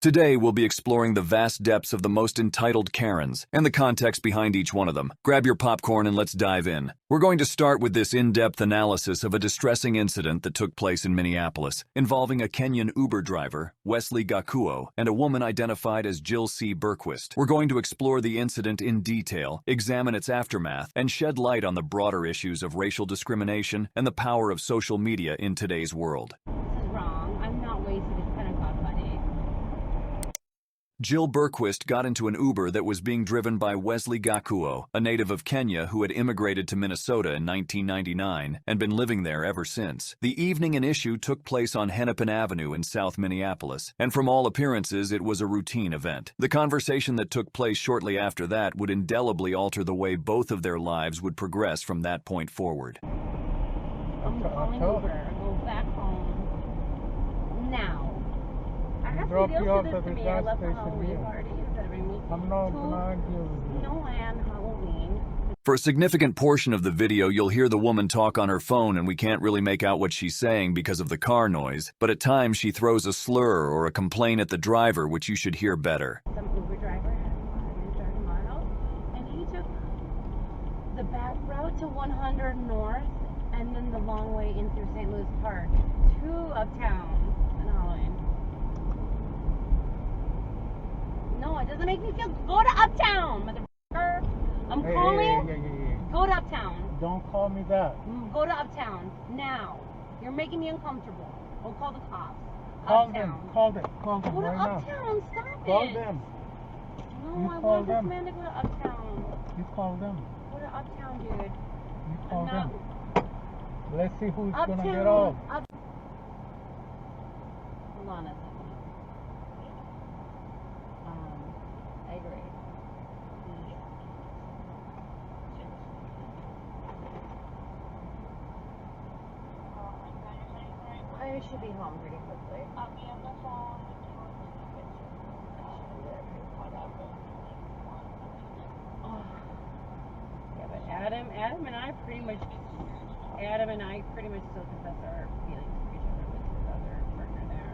Today, we'll be exploring the vast depths of the most entitled Karens and the context behind each one of them. Grab your popcorn and let's dive in. We're going to start with this in-depth analysis of a distressing incident that took place in Minneapolis, involving a Kenyan Uber driver, Wesley Gakuo, and a woman identified as Jill C. Berquist. We're going to explore the incident in detail, examine its aftermath, and shed light on the broader issues of racial discrimination and the power of social media in today's world. Jill Berquist got into an Uber that was being driven by Wesley Gakuo, a native of Kenya who had immigrated to Minnesota in 1999 and been living there ever since. The evening in issue took place on Hennepin Avenue in South Minneapolis, and from all appearances it was a routine event. The conversation that took place shortly after that would indelibly alter the way both of their lives would progress from that point forward. I'm calling Uber. Go back home now. Drop you off at the gas station. I'm not gonna argue with you. No, and Halloween. For a significant portion of the video, you'll hear the woman talk on her phone and we can't really make out what she's saying because of the car noise, but at times she throws a slur or a complaint at the driver, which you should hear better. Some Uber driver had 130 miles, and he took the back route to 100 North, and then the long way in through St. Louis Park to Uptown and Halloween. No, it doesn't make me feel. Go to Uptown, motherfucker. I'm calling. Yeah. Go to Uptown. Don't call me that. Go to Uptown now. You're making me uncomfortable. We'll call the cops. Call Uptown. them. Call them. Call them Go to right Uptown. now. Stop Call it. them. No, You I call want them. this man to go to Uptown. You call them. Go to Uptown, dude. You call No. them. Let's see who's Uptown. gonna get off. Hold on a second. I agree. I should be home pretty quickly. I'll be on the phone. Yeah, but Adam and I pretty much still confess our feelings for each other with his other partner there.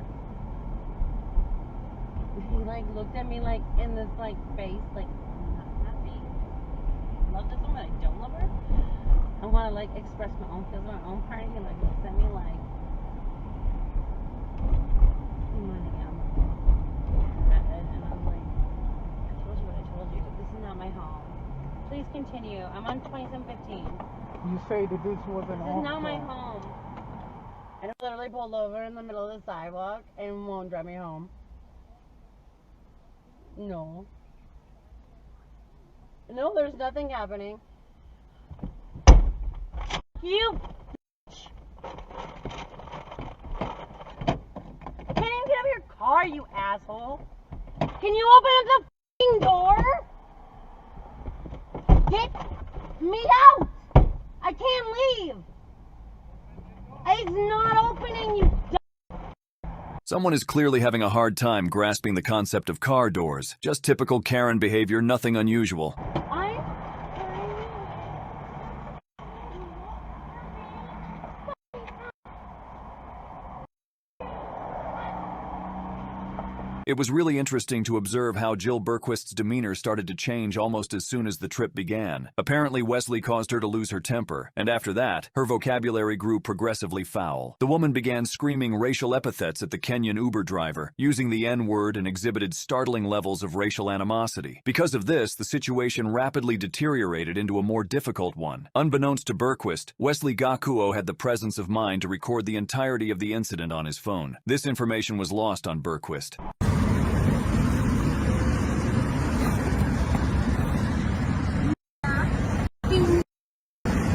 He like looked at me like in this like face like I'm not happy. Love this woman, I don't love her. I want to like express my own feelings, my own part. He like looks at me like. And I'm like, I told you what I told you. This is not my home. Please continue. I'm on 2715. You say that this wasn't home. This is not my home. And I literally pulled over in the middle of the sidewalk and won't drive me home. No. No, there's nothing happening. You bitch. Can't even get out of your car, you asshole. Can you open up the f***ing door? Get me out! I can't leave! It's not opening, you Someone is clearly having a hard time grasping the concept of car doors. Just typical Karen behavior, nothing unusual. It was really interesting to observe how Jill Berquist's demeanor started to change almost as soon as the trip began. Apparently, Wesley caused her to lose her temper, and after that, her vocabulary grew progressively foul. The woman began screaming racial epithets at the Kenyan Uber driver, using the N-word, and exhibited startling levels of racial animosity. Because of this, the situation rapidly deteriorated into a more difficult one. Unbeknownst to Berquist, Wesley Gakuo had the presence of mind to record the entirety of the incident on his phone. This information was lost on Berquist.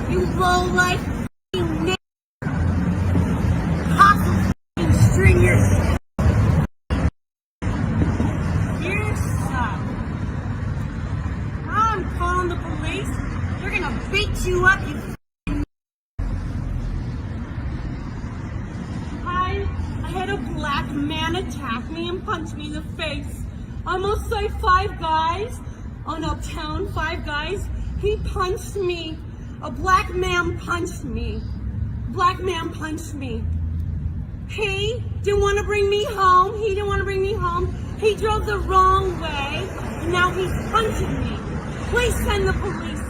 You low-life f***ing hustle f***ing stringers. You suck. I'm calling the police. They're gonna beat you up, you f***ing. I had a black man attack me and punch me in the face. Almost like 5 guys on Uptown, 5 guys. He punched me. A black man punched me. Black man punched me. He didn't want to bring me home. He didn't want to bring me home. He drove the wrong way, and now he's punching me. Please send the police.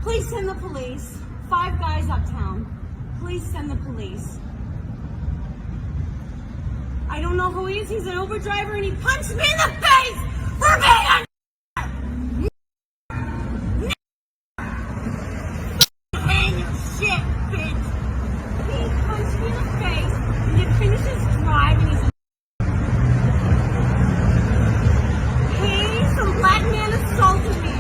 Please send the police. 5 guys uptown. Please send the police. I don't know who he is. He's an Uber driver, and he punched me in the face for being a shit, bitch. He punched me in the face, and he finishes driving. Some black man assaulted me.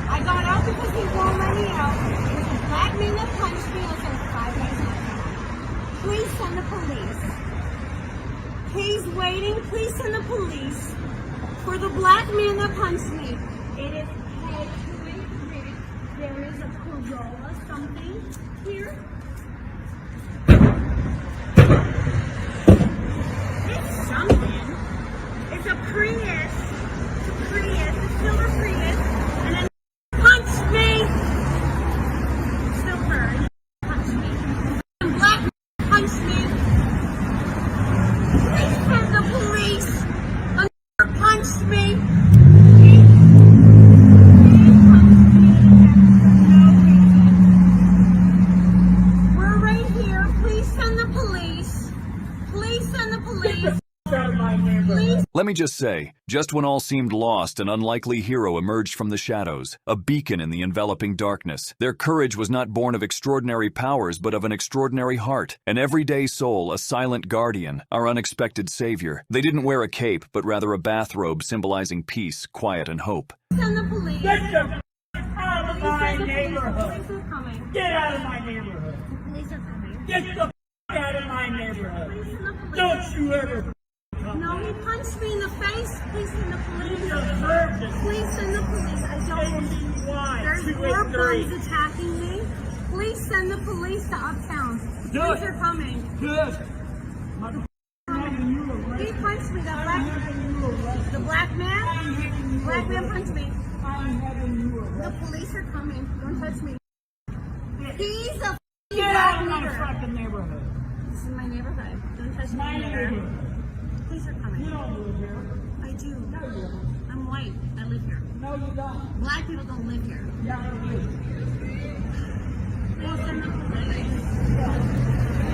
I got out because he won't let me out. There's a black man that punched me. I said 5 days later. Please send the police. He's waiting. Please send the police for the black man that punched me. It is head to it. There is a Corolla something here. It's something. It's a Prius. The silver Prius, and then punched me. Silver punched me. And black punched me. They sent the police. Another punched me. He punched me. No reason. We're right here. Please send the police. Please send the police. Please. Let me just say, just when all seemed lost, an unlikely hero emerged from the shadows, a beacon in the enveloping darkness. Their courage was not born of extraordinary powers, but of an extraordinary heart. An everyday soul, a silent guardian, our unexpected savior. They didn't wear a cape, but rather a bathrobe symbolizing peace, quiet, and hope. Send the police. Get the out of my neighborhood. Police are coming. Get out of my neighborhood. The police are coming. Get the out of my neighborhood. Please send the police. Don't you ever No, he punched me in the face. Please send the police. You deserve this. Please send the police. I don't. There's 4 bums attacking me. Please send the police to uptown. Do Police it. are coming. Good. He punched me. The black man. Black man punched me. The police are coming. Don't touch me. He's a Get black out of my nigger. fucking neighborhood. This is my neighborhood. Don't touch me. My nigger. neighborhood. Police are coming. You don't live here. I do. No, you don't. I'm white. I live here. No, you don't. Black people don't live here. Yeah, you do. Please send the police.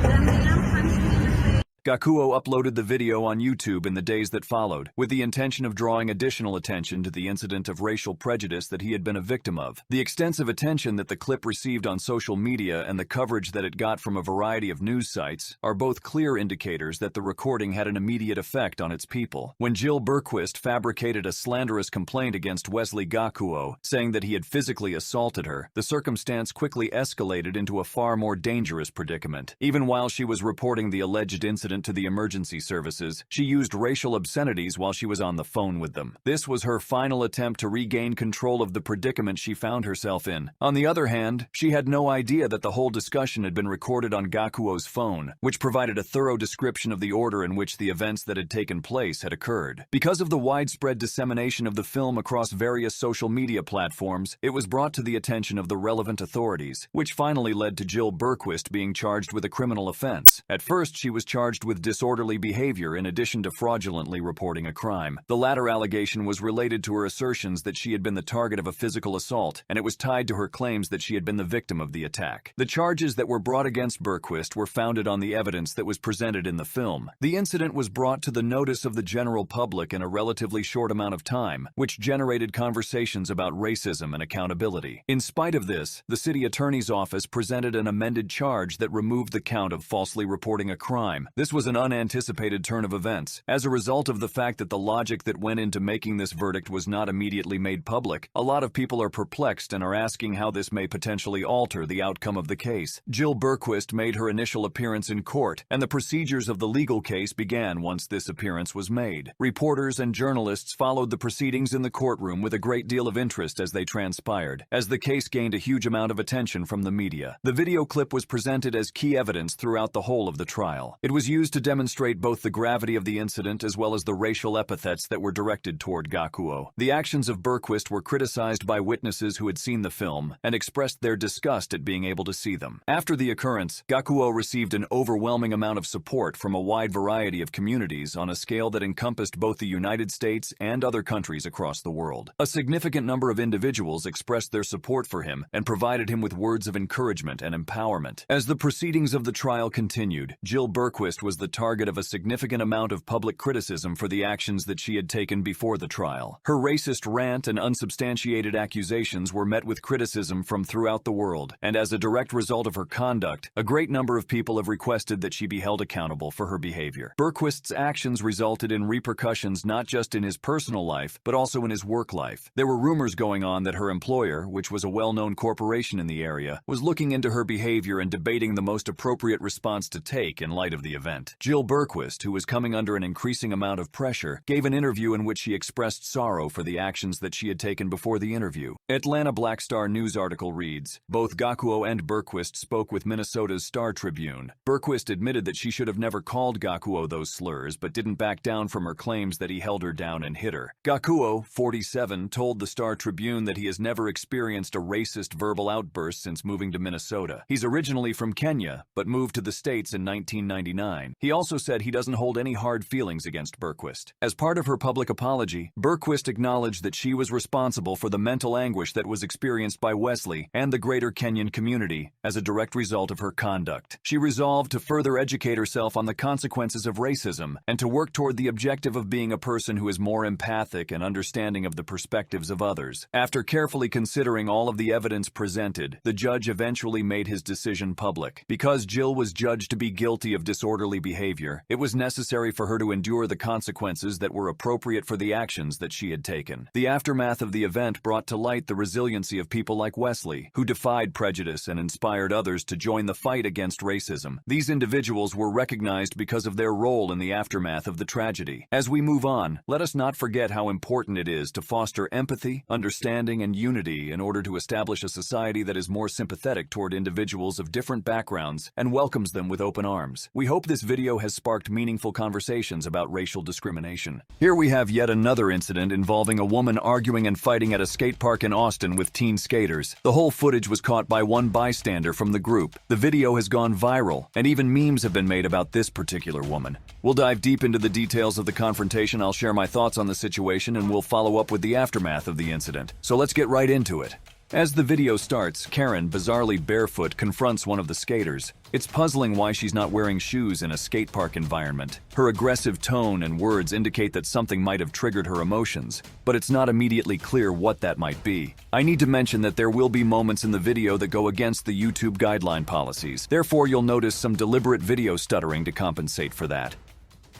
The man punched me in the face. Gakuo uploaded the video on YouTube in the days that followed, with the intention of drawing additional attention to the incident of racial prejudice that he had been a victim of. The extensive attention that the clip received on social media and the coverage that it got from a variety of news sites are both clear indicators that the recording had an immediate effect on its people. When Jill Berquist fabricated a slanderous complaint against Wesley Gakuo, saying that he had physically assaulted her, the circumstance quickly escalated into a far more dangerous predicament. Even while she was reporting the alleged incident to the emergency services, she used racial obscenities while she was on the phone with them. This was her final attempt to regain control of the predicament she found herself in. On the other hand, she had no idea that the whole discussion had been recorded on Gakuo's phone, which provided a thorough description of the order in which the events that had taken place had occurred. Because of the widespread dissemination of the film across various social media platforms, it was brought to the attention of the relevant authorities, which finally led to Jill Berquist being charged with a criminal offense. At first, she was charged with disorderly behavior in addition to fraudulently reporting a crime. The latter allegation was related to her assertions that she had been the target of a physical assault, and it was tied to her claims that she had been the victim of the attack. The charges that were brought against Berquist were founded on the evidence that was presented in the film. The incident was brought to the notice of the general public in a relatively short amount of time, which generated conversations about racism and accountability. In spite of this, the city attorney's office presented an amended charge that removed the count of falsely reporting a crime. This was an unanticipated turn of events. As a result of the fact that the logic that went into making this verdict was not immediately made public, a lot of people are perplexed and are asking how this may potentially alter the outcome of the case. Jill Berquist made her initial appearance in court, and the procedures of the legal case began once this appearance was made. Reporters and journalists followed the proceedings in the courtroom with a great deal of interest as they transpired, as the case gained a huge amount of attention from the media. The video clip was presented as key evidence throughout the whole of the trial. It was used used to demonstrate both the gravity of the incident as well as the racial epithets that were directed toward Gakuo. The actions of Bergquist were criticized by witnesses who had seen the film and expressed their disgust at being able to see them. After the occurrence, Gakuo received an overwhelming amount of support from a wide variety of communities on a scale that encompassed both the United States and other countries across the world. A significant number of individuals expressed their support for him and provided him with words of encouragement and empowerment. As the proceedings of the trial continued, Jill Bergquist was the target of a significant amount of public criticism for the actions that she had taken before the trial. Her racist rant and unsubstantiated accusations were met with criticism from throughout the world, and as a direct result of her conduct, a great number of people have requested that she be held accountable for her behavior. Bergquist's actions resulted in repercussions not just in his personal life, but also in his work life. There were rumors going on that her employer, which was a well-known corporation in the area, was looking into her behavior and debating the most appropriate response to take in light of the event. Jill Bergquist, who was coming under an increasing amount of pressure, gave an interview in which she expressed sorrow for the actions that she had taken before the interview. Atlanta Black Star News article reads, "Both Gakuo and Bergquist spoke with Minnesota's Star Tribune. Bergquist admitted that she should have never called Gakuo those slurs, but didn't back down from her claims that he held her down and hit her. Gakuo, 47, told the Star Tribune that he has never experienced a racist verbal outburst since moving to Minnesota. He's originally from Kenya, but moved to the States in 1999. He also said he doesn't hold any hard feelings against Bergquist. As part of her public apology, Bergquist acknowledged that she was responsible for the mental anguish that was experienced by Wesley and the greater Kenyan community as a direct result of her conduct. She resolved to further educate herself on the consequences of racism and to work toward the objective of being a person who is more empathic and understanding of the perspectives of others. After carefully considering all of the evidence presented, the judge eventually made his decision public. Because Jill was judged to be guilty of disorderly behavior, it was necessary for her to endure the consequences that were appropriate for the actions that she had taken. The aftermath of the event brought to light the resiliency of people like Wesley, who defied prejudice and inspired others to join the fight against racism. These individuals were recognized because of their role in the aftermath of the tragedy. As we move on, let us not forget how important it is to foster empathy, understanding, and unity in order to establish a society that is more sympathetic toward individuals of different backgrounds and welcomes them with open arms. We hope this video has sparked meaningful conversations about racial discrimination. Here we have yet another incident involving a woman arguing and fighting at a skate park in Austin with teen skaters. The whole footage was caught by one bystander from the group. The video has gone viral, and even memes have been made about this particular woman. We'll dive deep into the details of the confrontation. I'll share my thoughts on the situation, and we'll follow up with the aftermath of the incident. So let's get right into it. As the video starts, Karen, bizarrely barefoot, confronts one of the skaters. It's puzzling why she's not wearing shoes in a skate park environment. Her aggressive tone and words indicate that something might have triggered her emotions, but it's not immediately clear what that might be. I need to mention that there will be moments in the video that go against the YouTube guideline policies. Therefore, you'll notice some deliberate video stuttering to compensate for that.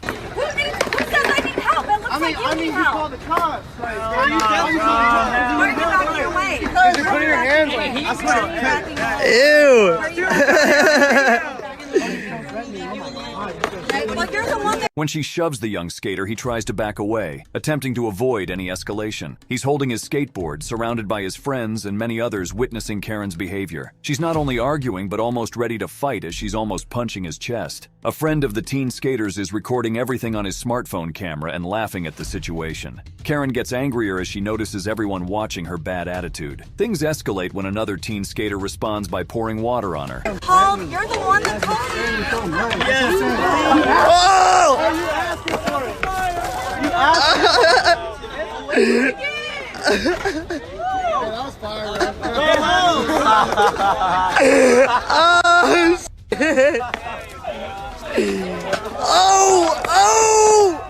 Who says I need help? It looks like you need you help. call the cops. Like, Why are you out of your way? you put your hands on me. I swear. Well, you're the one that When she shoves the young skater, he tries to back away, attempting to avoid any escalation. He's holding his skateboard, surrounded by his friends and many others witnessing Karen's behavior. She's not only arguing, but almost ready to fight as she's almost punching his chest. A friend of the teen skaters is recording everything on his smartphone camera and laughing at the situation. Karen gets angrier as she notices everyone watching her bad attitude. Things escalate when another teen skater responds by pouring water on her. called. You're the one that called me. Oh! You asked for it. You asked for it. Yeah, that was fire, Oh! Oh!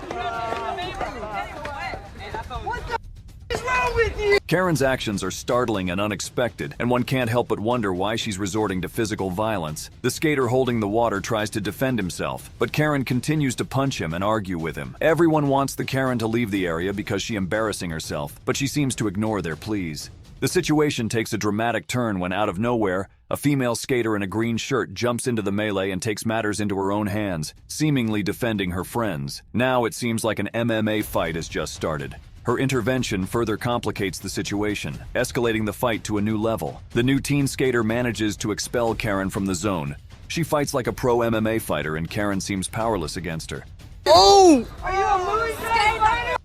Karen's actions are startling and unexpected, and one can't help but wonder why she's resorting to physical violence. The skater holding the water tries to defend himself, but Karen continues to punch him and argue with him. Everyone wants the Karen to leave the area because she's embarrassing herself, but she seems to ignore their pleas. The situation takes a dramatic turn when, out of nowhere, a female skater in a green shirt jumps into the melee and takes matters into her own hands, seemingly defending her friends. Now it seems like an MMA fight has just started. Her intervention further complicates the situation, escalating the fight to a new level. The new teen skater manages to expel Karen from the zone, She fights like a pro MMA fighter and Karen seems powerless against her. Oh! Are you a movie skater?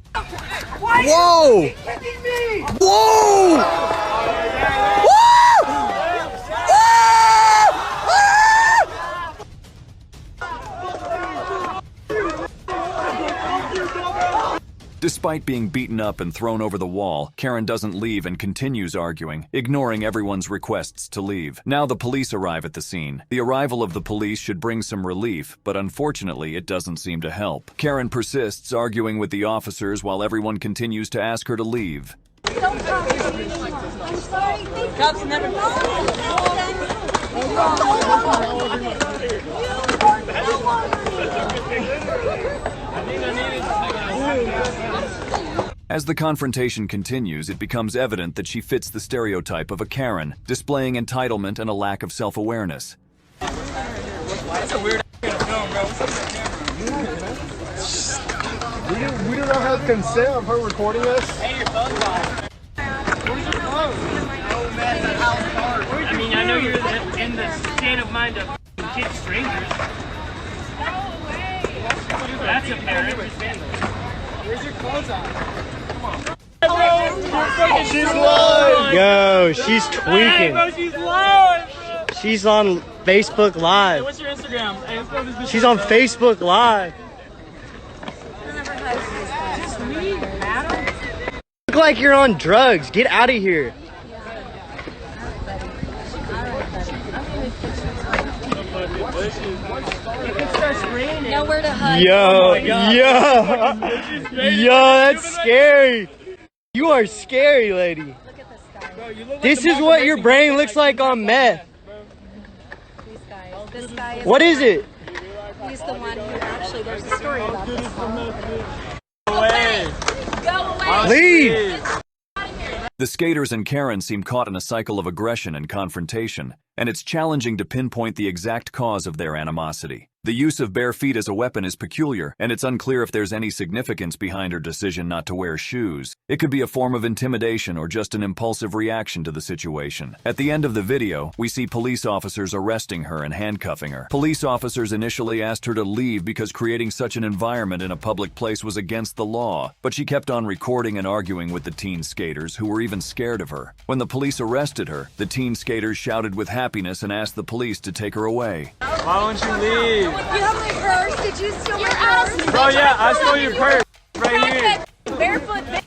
Whoa! Kicking me! Whoa! Woo! Despite being beaten up and thrown over the wall, Karen doesn't leave and continues arguing, ignoring everyone's requests to leave. Now the police arrive at the scene. The arrival of the police should bring some relief, but unfortunately it doesn't seem to help. Karen persists, arguing with the officers while everyone continues to ask her to leave. Don't talk to me anymore. I'm sorry. Cops never. As the confrontation continues, it becomes evident that she fits the stereotype of a Karen, displaying entitlement and a lack of self-awareness. That's a weird film, bro. We do not have consent of her recording us. Hey, your phone's on. Where's your phone? I mean, I know you're in the state of mind of kick strangers. That's apparent. Where's your clothes on? She's live. Yo, she's tweaking. Hey, bro, she's live. She's on Facebook Hey, Live. what's your Instagram? Hey, let's go to this She's on Facebook Live. Look like you're on drugs. Get out of here. Nowhere to hide. Yo, that's scary. You are scary, lady. Look at this guy. This is what your brain looks like on meth. These guys. This guy is. What is it? He's the one who actually. There's a story about this. Go away. Go away. Leave. The skaters and Karen seem caught in a cycle of aggression and confrontation, and it's challenging to pinpoint the exact cause of their animosity. The use of bare feet as a weapon is peculiar, and it's unclear if there's any significance behind her decision not to wear shoes. It could be a form of intimidation or just an impulsive reaction to the situation. At the end of the video, we see police officers arresting her and handcuffing her. Police officers initially asked her to leave because creating such an environment in a public place was against the law, but she kept on recording and arguing with the teen skaters, who were even scared of her. When the police arrested her, the teen skaters shouted with happiness and asked the police to take her away. Why won't you leave? You have my purse. Did you steal my purse? Bro, yeah, I stole your purse. Right here. Barefoot bitch.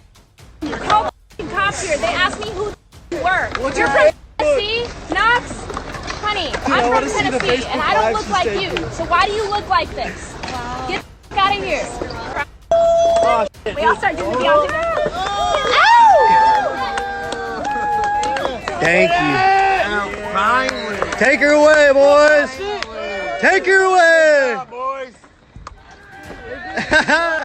Call cops here. They asked me who you were. You're from Tennessee? Knox? Honey, I'm from Tennessee and I don't look like you. So why do you look like this? Get the f out of here. Oh, shit. We all start doing the Ow! Thank you. Take her away, boys. Take her away.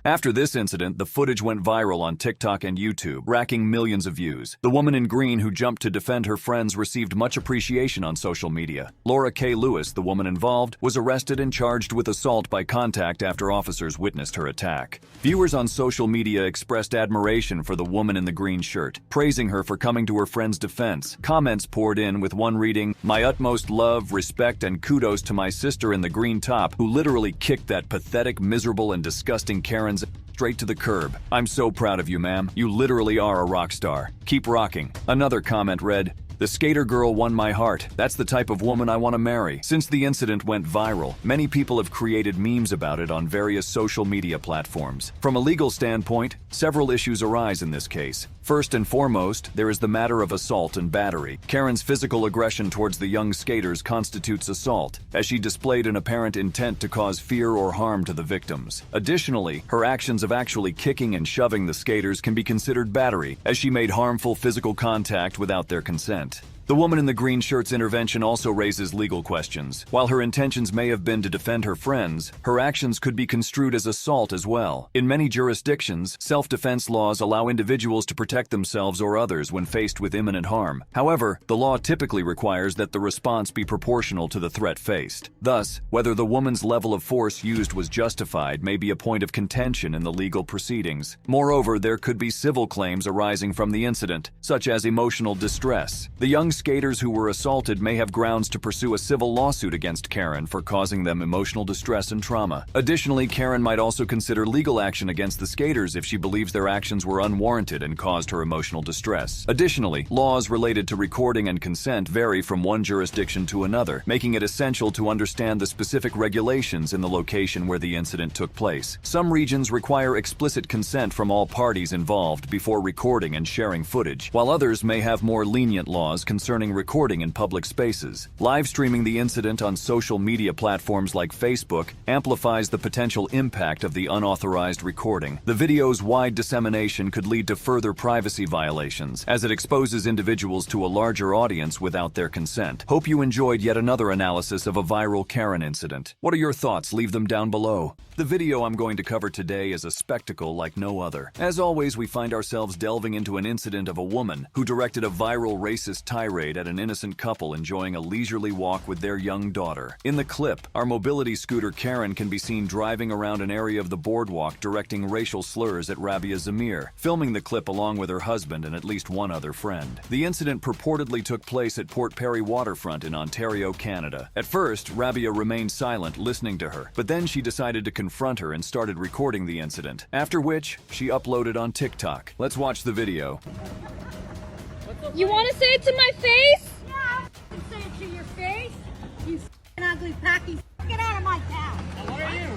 After this incident, the footage went viral on TikTok and YouTube, racking millions of views. The woman in green who jumped to defend her friends received much appreciation on social media. Laura K. Lewis, the woman involved, was arrested and charged with assault by contact after officers witnessed her attack. Viewers on social media expressed admiration for the woman in the green shirt, praising her for coming to her friend's defense. Comments poured in, with one reading, "My utmost love, respect, and kudos to my sister in the green top, who literally kicked that pathetic, miserable, and disgusting Karen's straight to the curb. I'm so proud of you, ma'am. You literally are a rock star. Keep rocking." Another comment read, "The skater girl won my heart. That's the type of woman I want to marry." Since the incident went viral, many people have created memes about it on various social media platforms. From a legal standpoint, several issues arise in this case. First and foremost, there is the matter of assault and battery. Karen's physical aggression towards the young skaters constitutes assault, as she displayed an apparent intent to cause fear or harm to the victims. Additionally, her actions of actually kicking and shoving the skaters can be considered battery, as she made harmful physical contact without their consent. The woman in the green shirt's intervention also raises legal questions. While her intentions may have been to defend her friends, her actions could be construed as assault as well. In many jurisdictions, self-defense laws allow individuals to protect themselves or others when faced with imminent harm. However, the law typically requires that the response be proportional to the threat faced. Thus, whether the woman's level of force used was justified may be a point of contention in the legal proceedings. Moreover, there could be civil claims arising from the incident, such as emotional distress. The young young skaters who were assaulted may have grounds to pursue a civil lawsuit against Karen for causing them emotional distress and trauma. Additionally, Karen might also consider legal action against the skaters if she believes their actions were unwarranted and caused her emotional distress. Additionally, laws related to recording and consent vary from one jurisdiction to another, making it essential to understand the specific regulations in the location where the incident took place. Some regions require explicit consent from all parties involved before recording and sharing footage, while others may have more lenient laws concerning recording in public spaces. Live streaming the incident on social media platforms like Facebook amplifies the potential impact of the unauthorized recording. The video's wide dissemination could lead to further privacy violations, as it exposes individuals to a larger audience without their consent. Hope you enjoyed yet another analysis of a viral Karen incident. What are your thoughts? Leave them down below. The video I'm going to cover today is a spectacle like no other. As always, we find ourselves delving into an incident of a woman who directed a viral racist tirade at an innocent couple enjoying a leisurely walk with their young daughter. In the clip, our mobility scooter Karen can be seen driving around an area of the boardwalk directing racial slurs at Rabia Zamir, filming the clip along with her husband and at least one other friend. The incident purportedly took place at Port Perry waterfront in Ontario, Canada. At first, Rabia remained silent, listening to her, but then she decided to confront her and started recording the incident, after which she uploaded on TikTok. Let's watch the video. You want to say it to my face? Yeah, I can say it to your face. You f***ing ugly packy. Get out of my town. What are you?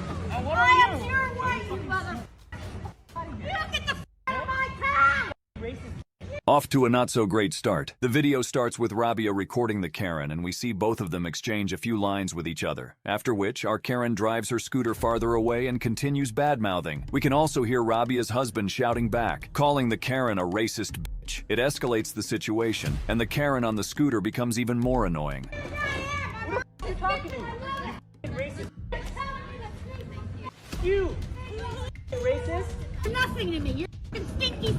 I am your wife, you mother. You get the f*** out of my town. Off to a not-so-great start. The video starts with Rabia recording the Karen, and we see both of them exchange a few lines with each other, after which our Karen drives her scooter farther away and continues bad-mouthing. We can also hear Rabia's husband shouting back, calling the Karen a racist bitch. It escalates the situation, and the Karen on the scooter becomes even more annoying. You're talking to me. You racist. You racist. Nothing to me. You're f***ing stinky.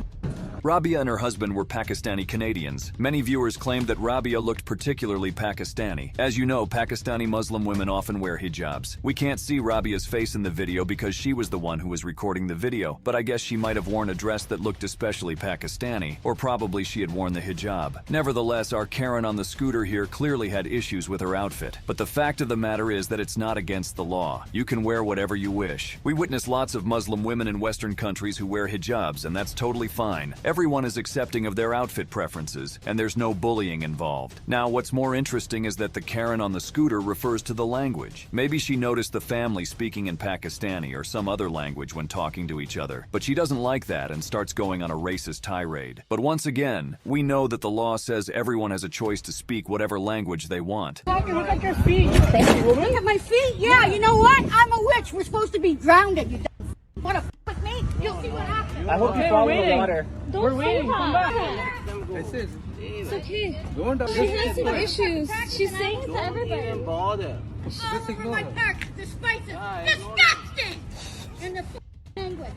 Rabia and her husband were Pakistani Canadians. Many viewers claimed that Rabia looked particularly Pakistani. As you know, Pakistani Muslim women often wear hijabs. We can't see Rabia's face in the video because she was the one who was recording the video, but I guess she might have worn a dress that looked especially Pakistani, or probably she had worn the hijab. Nevertheless, our Karen on the scooter here clearly had issues with her outfit, but the fact of the matter is that it's not against the law. You can wear whatever you wish. We witness lots of Muslim women in Western countries who wear hijabs, and that's totally fine. Everyone is accepting of their outfit preferences, and there's no bullying involved. Now, what's more interesting is that the Karen on the scooter refers to the language. Maybe she noticed the family speaking in Pakistani or some other language when talking to each other, but she doesn't like that and starts going on a racist tirade. But once again, we know that the law says everyone has a choice to speak whatever language they want. Look at your feet. Look at my feet. Yeah, you know what? I'm a witch. We're supposed to be grounded. You want to f with me? You'll see what happens. I hope you follow the water. We're waiting. Come back. It's okay. Don't She has some issues. She's saying it to everybody. For my parents, the spices, disgusting. In the language.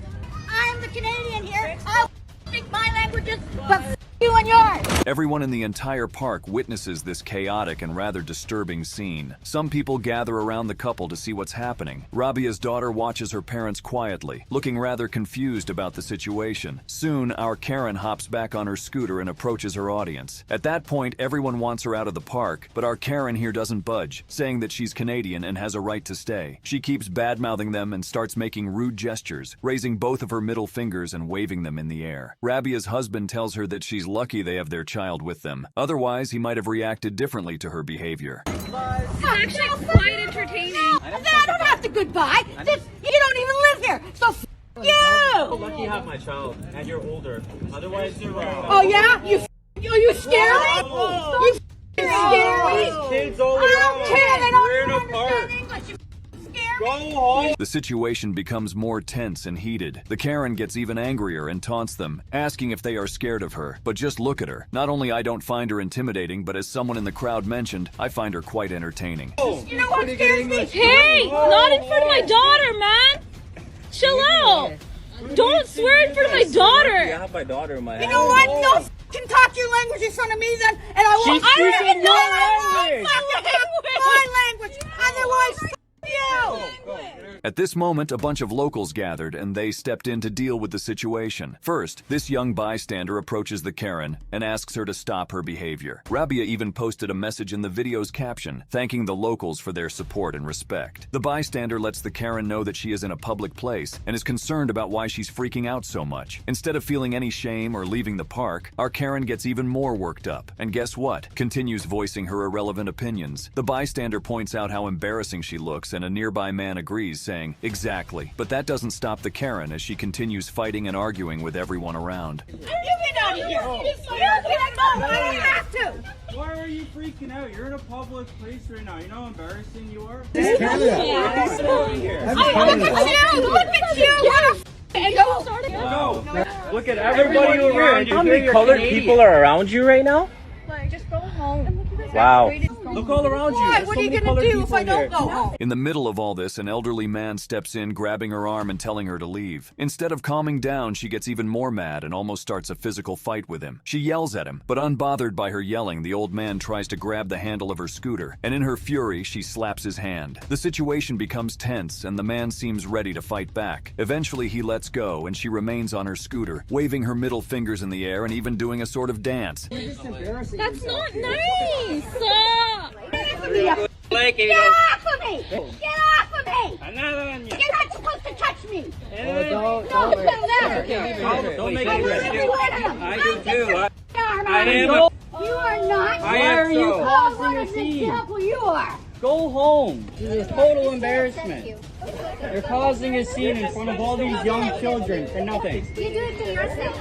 I'm the Canadian here. I'll speak my languages, but you and yours. Everyone in the entire park witnesses this chaotic and rather disturbing scene. Some people gather around the couple to see what's happening. Rabia's daughter watches her parents quietly, looking rather confused about the situation. Soon, our Karen hops back on her scooter and approaches her audience. At that point, everyone wants her out of the park, but our Karen here doesn't budge, saying that she's Canadian and has a right to stay. She keeps bad-mouthing them and starts making rude gestures, raising both of her middle fingers and waving them in the air. Rabia's husband tells her that she's lucky they have their child with them. Otherwise, he might have reacted differently to her behavior. It's actually quite entertaining. I don't have to goodbye. You don't even live here, so f you. Lucky you have my child, and you're older. Otherwise, you're Oh yeah? You scare me? You scare me? Kids all I don't around. care. They We're in don't a park. understand English. You scare me? Go home. The situation becomes more tense and heated. The Karen gets even angrier and taunts them, asking if they are scared of her. But just look at her. Not only I don't find her intimidating, but as someone in the crowd mentioned, I find her quite entertaining. You know what scares me? Hey, not in front of my daughter, man. Chill out. Don't swear in front of my daughter. I have my daughter in my house. You know what? Don't f***ing talk your language in front of me then, and I won't. She's speaking I don't even know your language. my language. Otherwise, f*** you. At this moment, a bunch of locals gathered and they stepped in to deal with the situation. First, this young bystander approaches the Karen and asks her to stop her behavior. Rabia even posted a message in the video's caption, thanking the locals for their support and respect. The bystander lets the Karen know that she is in a public place and is concerned about why she's freaking out so much. Instead of feeling any shame or leaving the park, our Karen gets even more worked up. And guess what? Continues voicing her irrelevant opinions. The bystander points out how embarrassing she looks and a nearby man agrees, saying, exactly. But that doesn't stop the Karen as she continues fighting and arguing with everyone around. You get out of here! I don't have to! Why are you freaking out? You're in a public place right now. You know how embarrassing you are? Look at you! No. Look at everybody around you. How many colored people are around you right now? Just go home. Wow. Look all around you. What are you going to do if I don't go home? In the middle of all this, an elderly man steps in, grabbing her arm and telling her to leave. Instead of calming down, she gets even more mad and almost starts a physical fight with him. She yells at him, but unbothered by her yelling, the old man tries to grab the handle of her scooter, and in her fury, she slaps his hand. The situation becomes tense, and the man seems ready to fight back. Eventually, he lets go, and she remains on her scooter, waving her middle fingers in the air and even doing a sort of dance. That's not nice. Get off of me! Get off of me! I'm not on you. You're not supposed to touch me! Don't make it risky. I do too. I am. You are not. Why are you causing a scene? You are. Go home. This is a total embarrassment. You're causing a scene in front of all these young children for nothing. You do it to yourself.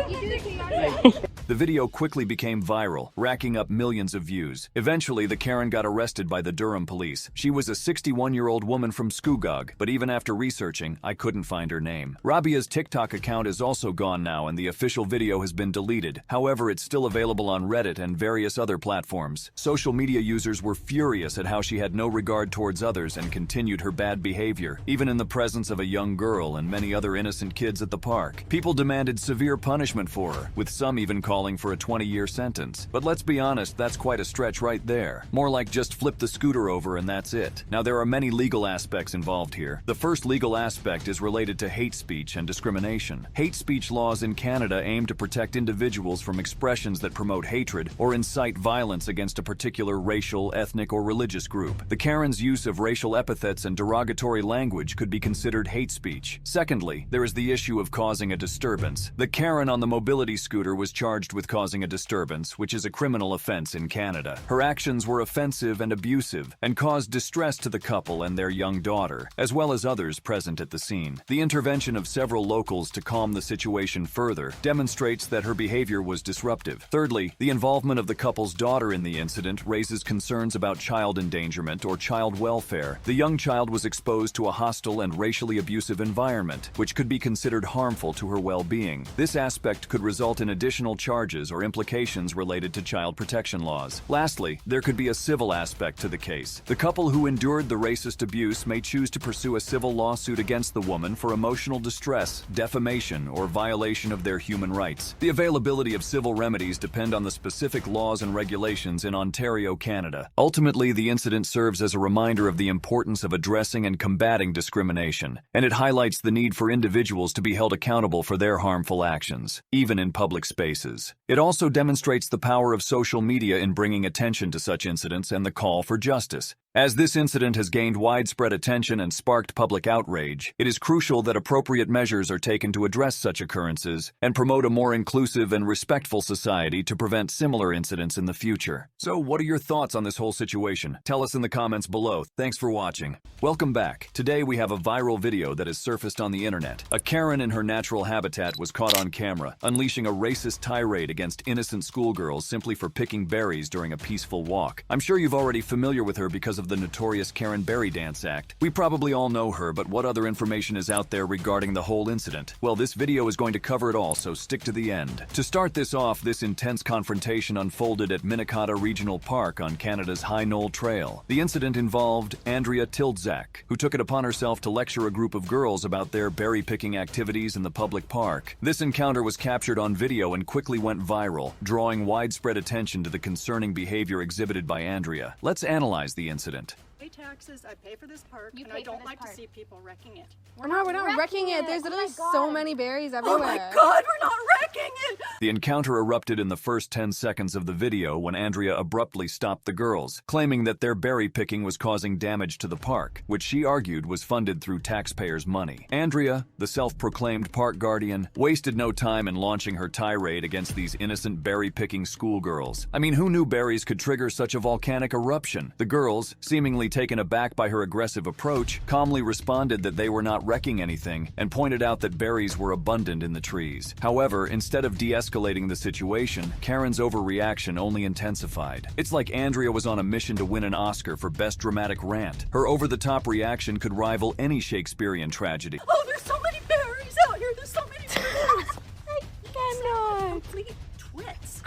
You do it to yourself. The video quickly became viral, racking up millions of views. Eventually, the Karen got arrested by the Durham police. She was a 61-year-old woman from Scugog, but even after researching, I couldn't find her name. Rabia's TikTok account is also gone now, and the official video has been deleted. However, it's still available on Reddit and various other platforms. Social media users were furious at how she had no regard towards others and continued her bad behavior, even in the presence of a young girl and many other innocent kids at the park. People demanded severe punishment for her, with some even calling for a 20-year sentence. But let's be honest, that's quite a stretch right there. More like just flip the scooter over and that's it. Now, there are many legal aspects involved here. The first legal aspect is related to hate speech and discrimination. Hate speech laws in Canada aim to protect individuals from expressions that promote hatred or incite violence against a particular racial, ethnic, or religious group. The Karen's use of racial epithets and derogatory language could be considered hate speech. Secondly, there is the issue of causing a disturbance. The Karen on the mobility scooter was charged with causing a disturbance, which is a criminal offense in Canada. Her actions were offensive and abusive and caused distress to the couple and their young daughter, as well as others present at the scene. The intervention of several locals to calm the situation further demonstrates that her behavior was disruptive. Thirdly, the involvement of the couple's daughter in the incident raises concerns about child endangerment or child welfare. The young child was exposed to a hostile and racially abusive environment, which could be considered harmful to her well-being. This aspect could result in additional charges or implications related to child protection laws. Lastly, there could be a civil aspect to the case. The couple who endured the racist abuse may choose to pursue a civil lawsuit against the woman for emotional distress, defamation, or violation of their human rights. The availability of civil remedies depend on the specific laws and regulations in Ontario, Canada. Ultimately, the incident serves as a reminder of the importance of addressing and combating discrimination, and it highlights the need for individuals to be held accountable for their harmful actions, even in public spaces. It also demonstrates the power of social media in bringing attention to such incidents and the call for justice. As this incident has gained widespread attention and sparked public outrage, it is crucial that appropriate measures are taken to address such occurrences and promote a more inclusive and respectful society to prevent similar incidents in the future. So, what are your thoughts on this whole situation? Tell us in the comments below. Thanks for watching. Welcome back. Today we have a viral video that has surfaced on the internet. A Karen in her natural habitat was caught on camera, unleashing a racist tirade against innocent schoolgirls simply for picking berries during a peaceful walk. I'm sure you've already familiar with her because of the notorious Karen Berry Dance Act. We probably all know her, but what other information is out there regarding the whole incident? Well, this video is going to cover it all, so stick to the end. To start this off, this intense confrontation unfolded at Minnetonka Regional Park on Canada's High Knoll Trail. The incident involved Andrea Tildzak, who took it upon herself to lecture a group of girls about their berry-picking activities in the public park. This encounter was captured on video and quickly went viral, drawing widespread attention to the concerning behavior exhibited by Andrea. Let's analyze the incident. I pay taxes, I pay for this park, You and pay I for don't this like park. to see people wrecking it. We're not wrecking it. There's literally so many berries everywhere. Oh my God, we're not wrecking it! The encounter erupted in the first 10 seconds of the video when Andrea abruptly stopped the girls, claiming that their berry picking was causing damage to the park, which she argued was funded through taxpayers' money. Andrea, the self-proclaimed park guardian, wasted no time in launching her tirade against these innocent berry-picking schoolgirls. I mean, who knew berries could trigger such a volcanic eruption? The girls, seemingly taken aback by her aggressive approach, calmly responded that they were not wrecking anything and pointed out that berries were abundant in the trees. However, instead of de-escalating the situation, Karen's overreaction only intensified. It's like Andrea was on a mission to win an Oscar for Best Dramatic Rant. Her over-the-top reaction could rival any Shakespearean tragedy. Oh, there's so many berries out here! There's so many berries! I cannot. Complete twits.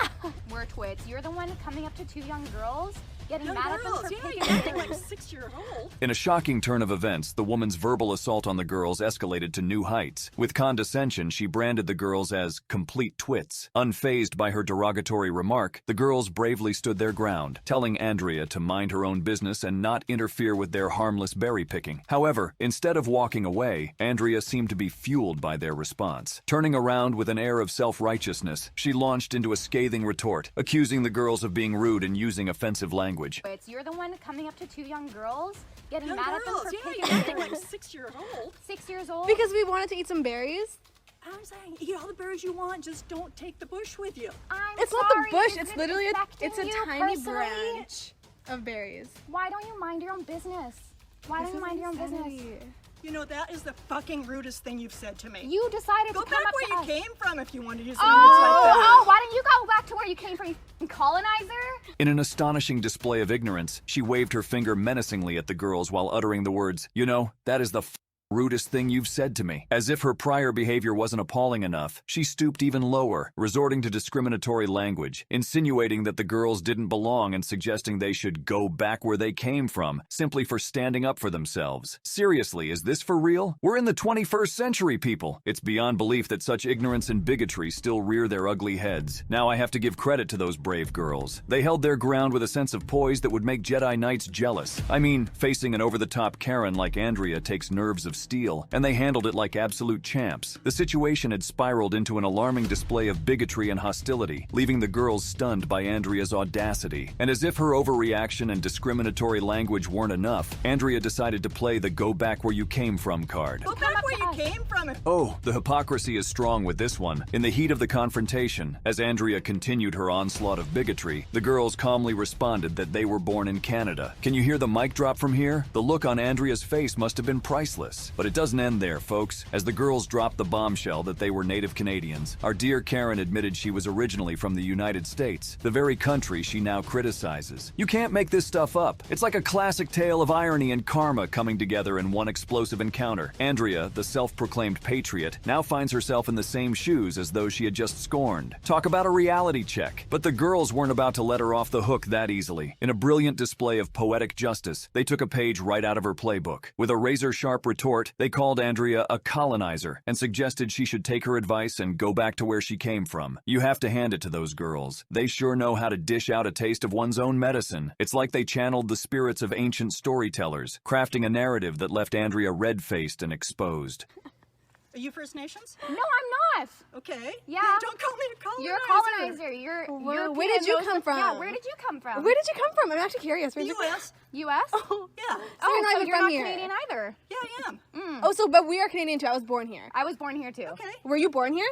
We're twits. You're the one coming up to two young girls, getting Young mad girls, at them for yeah, picking you're acting berries. like 6-year-old. In a shocking turn of events, the woman's verbal assault on the girls escalated to new heights. With condescension, she branded the girls as complete twits. Unfazed by her derogatory remark, the girls bravely stood their ground, telling Andrea to mind her own business and not interfere with their harmless berry picking. However, instead of walking away, Andrea seemed to be fueled by their response. Turning around with an air of self-righteousness, she launched into a scathing retort, accusing the girls of being rude and using offensive language. You're the one coming up to two young girls, getting Young mad girls, at them for yeah, picking you're acting like berries. 6-year-old. 6 years old? Because we wanted to eat some berries. I'm saying, eat all the berries you want, just don't take the bush with you. I'm It's sorry, not the bush. is It's it literally affecting it's a you tiny personally? branch of berries. Why don't you mind your own business? Why don't you mind your own business? You know, that is the fucking rudest thing you've said to me. You decided Go to come back up where to you us. came from if you want to use language like that. Oh, why don't you go back to where you came from, you f***ing colonizer? In an astonishing display of ignorance, she waved her finger menacingly at the girls while uttering the words, "You know, that is the rudest thing you've said to me." As if her prior behavior wasn't appalling enough, she stooped even lower, resorting to discriminatory language, insinuating that the girls didn't belong and suggesting they should go back where they came from, simply for standing up for themselves. Seriously, is this for real? We're in the 21st century, people. It's beyond belief that such ignorance and bigotry still rear their ugly heads. Now I have to give credit to those brave girls. They held their ground with a sense of poise that would make Jedi Knights jealous. I mean, facing an over-the-top Karen like Andrea takes nerves of steel, and they handled it like absolute champs. The situation had spiraled into an alarming display of bigotry and hostility, leaving the girls stunned by Andrea's audacity. And as if her overreaction and discriminatory language weren't enough, Andrea decided to play the "go back where you came from" card. Go back where you came from. Oh, the hypocrisy is strong with this one. In the heat of the confrontation, as Andrea continued her onslaught of bigotry, the girls calmly responded that they were born in Canada. Can you hear the mic drop from here? The look on Andrea's face must have been priceless. But it doesn't end there, folks. As the girls dropped the bombshell that they were native Canadians, our dear Karen admitted she was originally from the United States, the very country she now criticizes. You can't make this stuff up. It's like a classic tale of irony and karma coming together in one explosive encounter. Andrea, the self-proclaimed patriot, now finds herself in the same shoes as those she had just scorned. Talk about a reality check. But the girls weren't about to let her off the hook that easily. In a brilliant display of poetic justice, they took a page right out of her playbook. With a razor-sharp retort, they called Andrea a colonizer and suggested she should take her advice and go back to where she came from. You have to hand it to those girls. They sure know how to dish out a taste of one's own medicine. It's like they channeled the spirits of ancient storytellers, crafting a narrative that left Andrea red-faced and exposed. Are you First Nations? No, I'm not. Okay. Yeah. Don't call me a colonizer. You're a colonizer. You're Where did you come from? Yeah, where did you come from? Where did you come from? I'm actually curious. Where The did you U.S. U.S.? Oh, Yeah. so you're not even you're from not here. Canadian either. Yeah, I am. Oh, so but we are Canadian too. I was born here. I was born here too. Okay. Were you born here?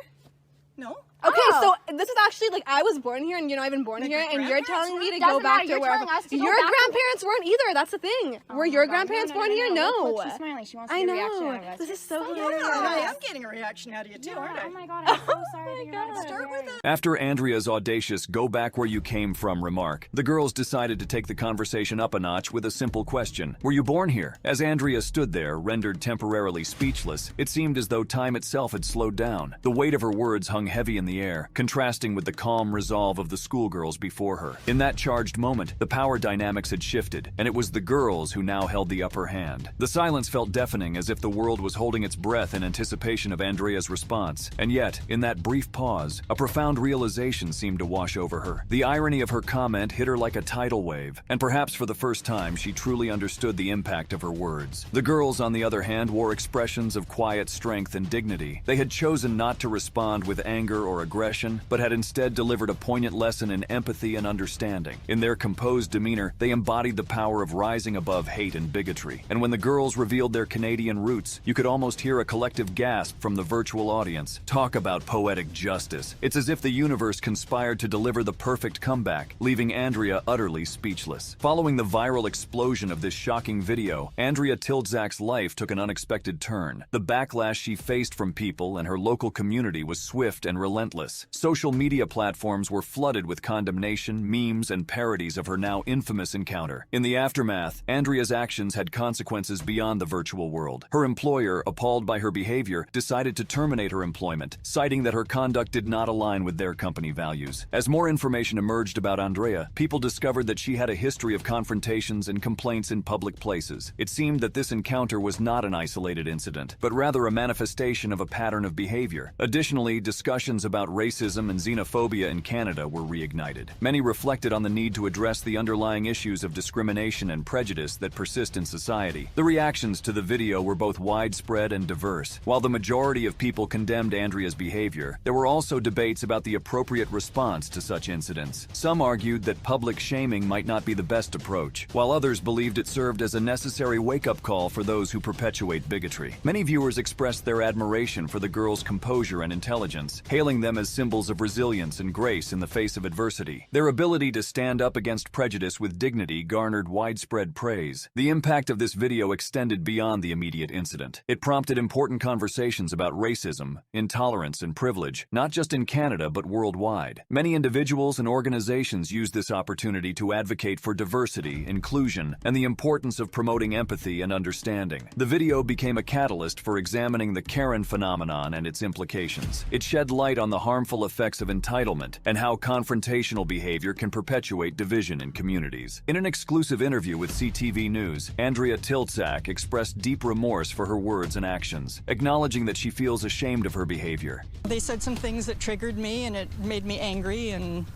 No. Okay, Oh. so this is actually like I was born here and you're not even born Like here, your and you're grandparents telling me to Doesn't go back matter, to you're where telling us to go your back to- grandparents weren't either. That's the thing. Were your grandparents born here? Look, No. look, she's smiling. She wants to I get a reaction know. out of us. This is so Yeah, hilarious. I am getting a reaction out of you too, Yeah, aren't I? oh my god, I'm so sorry that you're not Start with it. After Andrea's audacious "go back where you came from" remark, the girls decided to take the conversation up a notch with a simple question. Were you born here? As Andrea stood there, rendered temporarily speechless, it seemed as though time itself had slowed down. The weight of her words hung heavy in in the air, contrasting with the calm resolve of the schoolgirls before her. In that charged moment, the power dynamics had shifted, and it was the girls who now held the upper hand. The silence felt deafening, as if the world was holding its breath in anticipation of Andrea's response. And yet, in that brief pause, a profound realization seemed to wash over her. The irony of her comment hit her like a tidal wave, and perhaps for the first time she truly understood the impact of her words. The girls, on the other hand, wore expressions of quiet strength and dignity. They had chosen not to respond with anger or aggression, but had instead delivered a poignant lesson in empathy and understanding. In their composed demeanor, they embodied the power of rising above hate and bigotry. And when the girls revealed their Canadian roots, you could almost hear a collective gasp from the virtual audience. Talk about poetic justice. It's as if the universe conspired to deliver the perfect comeback, leaving Andrea utterly speechless. Following the viral explosion of this shocking video, Andrea Tiltzak's life took an unexpected turn. The backlash she faced from people and her local community was swift and relentless. Social media platforms were flooded with condemnation, memes, and parodies of her now infamous encounter. In the aftermath, Andrea's actions had consequences beyond the virtual world. Her employer, appalled by her behavior, decided to terminate her employment, citing that her conduct did not align with their company values. As more information emerged about Andrea, people discovered that she had a history of confrontations and complaints in public places. It seemed that this encounter was not an isolated incident, but rather a manifestation of a pattern of behavior. Additionally, discussions about racism and xenophobia in Canada were reignited. Many reflected on the need to address the underlying issues of discrimination and prejudice that persist in society. The reactions to the video were both widespread and diverse. While the majority of people condemned Andrea's behavior, there were also debates about the appropriate response to such incidents. Some argued that public shaming might not be the best approach, while others believed it served as a necessary wake-up call for those who perpetuate bigotry. Many viewers expressed their admiration for the girls' composure and intelligence, hailing them as symbols of resilience and grace in the face of adversity. Their ability to stand up against prejudice with dignity garnered widespread praise. The impact of this video extended beyond the immediate incident. It prompted important conversations about racism, intolerance, and privilege, not just in Canada but worldwide. Many individuals and organizations used this opportunity to advocate for diversity, inclusion, and the importance of promoting empathy and understanding. The video became a catalyst for examining the Karen phenomenon and its implications. It shed light on the harmful effects of entitlement and how confrontational behavior can perpetuate division in communities. In an exclusive interview with CTV News, Andrea Tiltzak expressed deep remorse for her words and actions, acknowledging that she feels ashamed of her behavior. They said some things that triggered me and it made me angry, and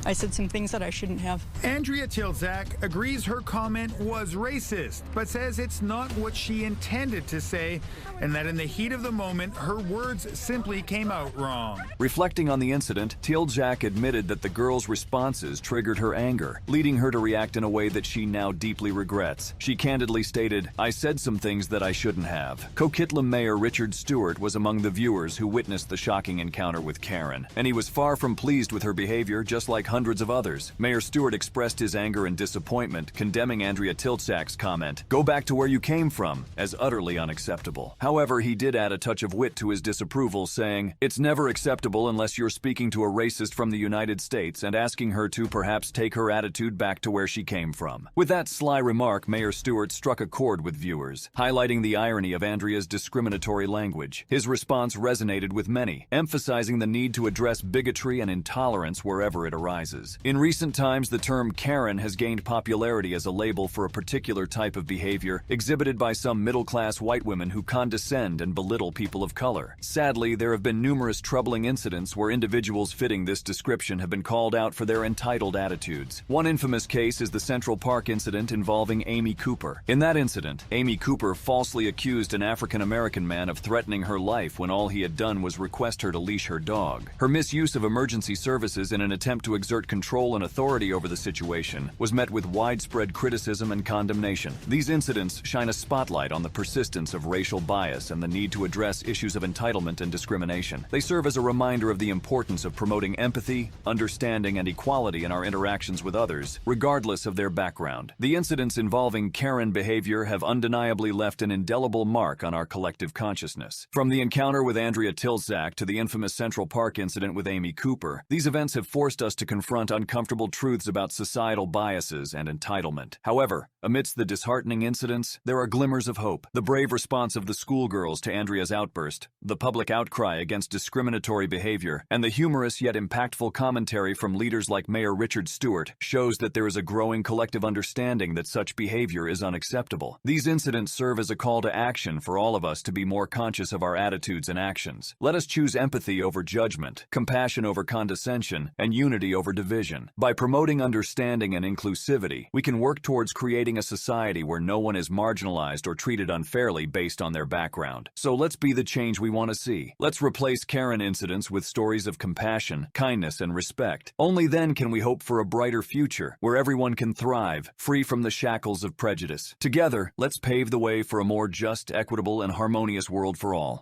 I said some things that I shouldn't have. Andrea Tiltzak agrees her comment was racist, but says it's not what she intended to say, and that in the heat of the moment, her words simply came out wrong. Reflecting on the incident, Tiltzak admitted that the girls' responses triggered her anger, leading her to react in a way that she now deeply regrets. She candidly stated, "I said some things that I shouldn't have." Coquitlam Mayor Richard Stewart was among the viewers who witnessed the shocking encounter with Karen, and he was far from pleased with her behavior, just like hundreds of others. Mayor Stewart expressed his anger and disappointment, condemning Andrea Tiltzak's comment, "Go back to where you came from," as utterly unacceptable. However, he did add a touch of wit to his disapproval, saying, "It's never acceptable unless you're speaking to a racist from the United States and asking her to perhaps take her attitude back to where she came from." With that sly remark, Mayor Stewart struck a chord with viewers, highlighting the irony of Andrea's discriminatory language. His response resonated with many, emphasizing the need to address bigotry and intolerance wherever it arises. In recent times, the term Karen has gained popularity as a label for a particular type of behavior exhibited by some middle-class white women who condescend and belittle people of color. Sadly, there have been numerous troubling incidents where individuals fitting this description have been called out for their entitled attitudes. One infamous case is the Central Park incident involving Amy Cooper. In that incident, Amy Cooper falsely accused an African-American man of threatening her life when all he had done was request her to leash her dog. Her misuse of emergency services in an attempt to exert control and authority over the situation was met with widespread criticism and condemnation. These incidents shine a spotlight on the persistence of racial bias and the need to address issues of entitlement and discrimination. They serve as a reminder of the importance of promoting empathy, understanding, and equality in our interactions with others, regardless of their background. The incidents involving Karen behavior have undeniably left an indelible mark on our collective consciousness. From the encounter with Andrea Tiltzak to the infamous Central Park incident with Amy Cooper, these events have forced us to confront uncomfortable truths about societal biases and entitlement. However, amidst the disheartening incidents, there are glimmers of hope. The brave response of the schoolgirls to Andrea's outburst, the public outcry against discriminatory behavior, and the humorous yet impactful commentary from leaders like Mayor Richard Stewart shows that there is a growing collective understanding that such behavior is unacceptable. These incidents serve as a call to action for all of us to be more conscious of our attitudes and actions. Let us choose empathy over judgment, compassion over condescension, and unity over division. By promoting understanding and inclusivity, we can work towards creating a society where no one is marginalized or treated unfairly based on their background. So let's be the change we want to see. Let's replace Karen incidents with stories of compassion, kindness, and respect. Only then can we hope for a brighter future where everyone can thrive, free from the shackles of prejudice. Together, let's pave the way for a more just, equitable, and harmonious world for all.